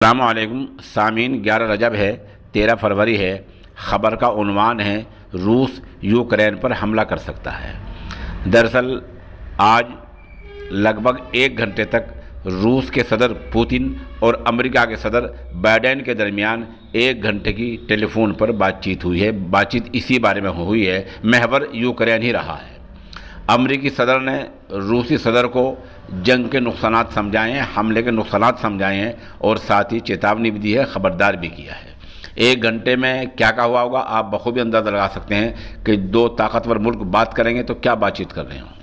السلام علیکم سامعین، 11 رجب ہے، 13 فروری ہے۔ خبر کا عنوان ہے روس یوکرین پر حملہ کر سکتا ہے۔ دراصل آج لگ بھگ 1 گھنٹے تک روس کے صدر پوتن اور امریکہ کے صدر بائیڈن کے درمیان 1 گھنٹے کی ٹیلی فون پر بات چیت ہوئی ہے۔ بات چیت اسی بارے میں ہوئی ہے، محور یوکرین ہی رہا ہے۔ امریکی صدر نے روسی صدر کو جنگ کے نقصانات سمجھائے ہیں، حملے کے نقصانات سمجھائے ہیں اور ساتھ ہی چیتاونی بھی دی ہے، خبردار بھی کیا ہے۔ 1 گھنٹے میں کیا کہا ہوا ہوگا آپ بخوبی اندازہ لگا سکتے ہیں کہ 2 طاقتور ملک بات کریں گے تو کیا بات چیت کر رہے ہوں۔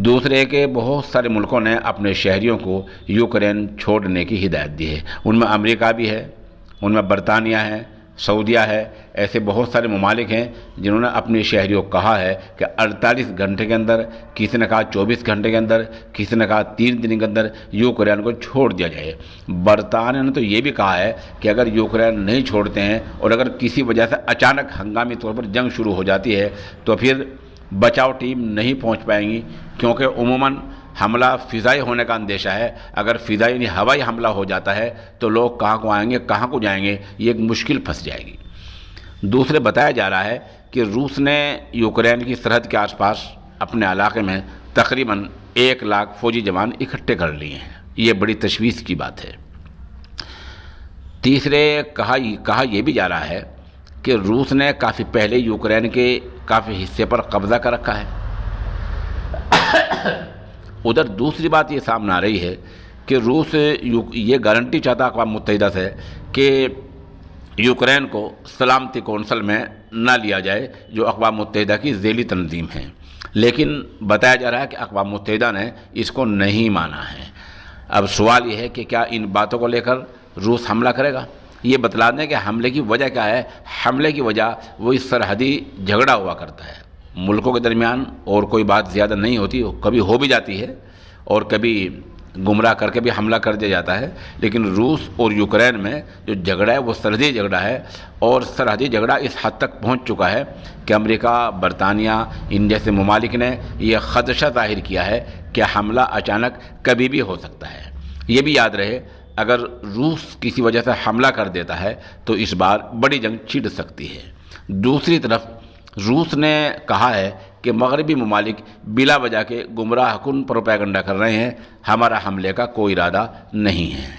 دوسرے کے بہت سارے ملکوں نے اپنے شہریوں کو یوکرین چھوڑنے کی ہدایت دی ہے۔ ان میں امریکہ بھی ہے، ان میں برطانیہ ہے، سعودیہ ہے۔ ایسے بہت سارے ممالک ہیں جنہوں نے اپنے شہریوں کو کہا ہے کہ 48 گھنٹے کے اندر، کسی نے کہا 24 گھنٹے کے اندر، کسی نے کہا 3 دن کے اندر یوکرین کو چھوڑ دیا جائے۔ برطانیہ نے تو یہ بھی کہا ہے کہ اگر یوکرین نہیں چھوڑتے ہیں اور اگر کسی وجہ سے اچانک ہنگامی طور پر جنگ شروع ہو جاتی ہے تو پھر بچاؤ ٹیم نہیں پہنچ پائیں گی، کیونکہ عموماً حملہ فضائی ہونے کا اندیشہ ہے۔ اگر فضائی یعنی ہوائی حملہ ہو جاتا ہے تو لوگ کہاں کو آئیں گے، کہاں کو جائیں گے، یہ ایک مشکل پھنس جائے گی۔ دوسرے بتایا جا رہا ہے کہ روس نے یوکرین کی سرحد کے آس پاس اپنے علاقے میں تقریباً 1 لاکھ فوجی جوان اکٹھے کر لیے ہیں۔ یہ بڑی تشویش کی بات ہے۔ تیسرے کہا یہ بھی جا رہا ہے کہ روس نے کافی پہلے یوکرین کے کافی حصے پر قبضہ کر رکھا ہے۔ ادھر دوسری بات یہ سامنے آ رہی ہے کہ روس یہ گارنٹی چاہتا اقوام متحدہ سے کہ یوکرین کو سلامتی کونسل میں نہ لیا جائے، جو اقوام متحدہ کی ذیلی تنظیم ہے، لیکن بتایا جا رہا ہے کہ اقوام متحدہ نے اس کو نہیں مانا ہے۔ اب سوال یہ ہے کہ کیا ان باتوں کو لے کر روس حملہ کرے گا؟ یہ بتلا دیں کہ حملے کی وجہ کیا ہے۔ حملے کی وجہ وہی سرحدی جھگڑا ہوا کرتا ہے، ملکوں کے درمیان اور کوئی بات زیادہ نہیں ہوتی، کبھی ہو بھی جاتی ہے اور کبھی گمراہ کر کے بھی حملہ کر دیا جاتا ہے، لیکن روس اور یوکرین میں جو جھگڑا ہے وہ سرحدی جھگڑا ہے، اور سرحدی جھگڑا اس حد تک پہنچ چکا ہے کہ امریکہ، برطانیہ، ان جیسے ممالک نے یہ خدشہ ظاہر کیا ہے کہ حملہ اچانک کبھی بھی ہو سکتا ہے۔ یہ بھی یاد رہے، اگر روس کسی وجہ سے حملہ کر دیتا ہے تو اس بار بڑی جنگ چھڑ سکتی ہے۔ دوسری طرف روس نے کہا ہے کہ مغربی ممالک بلا وجہ کے گمراہ کن پروپیگنڈا کر رہے ہیں، ہمارا حملے کا کوئی ارادہ نہیں ہے۔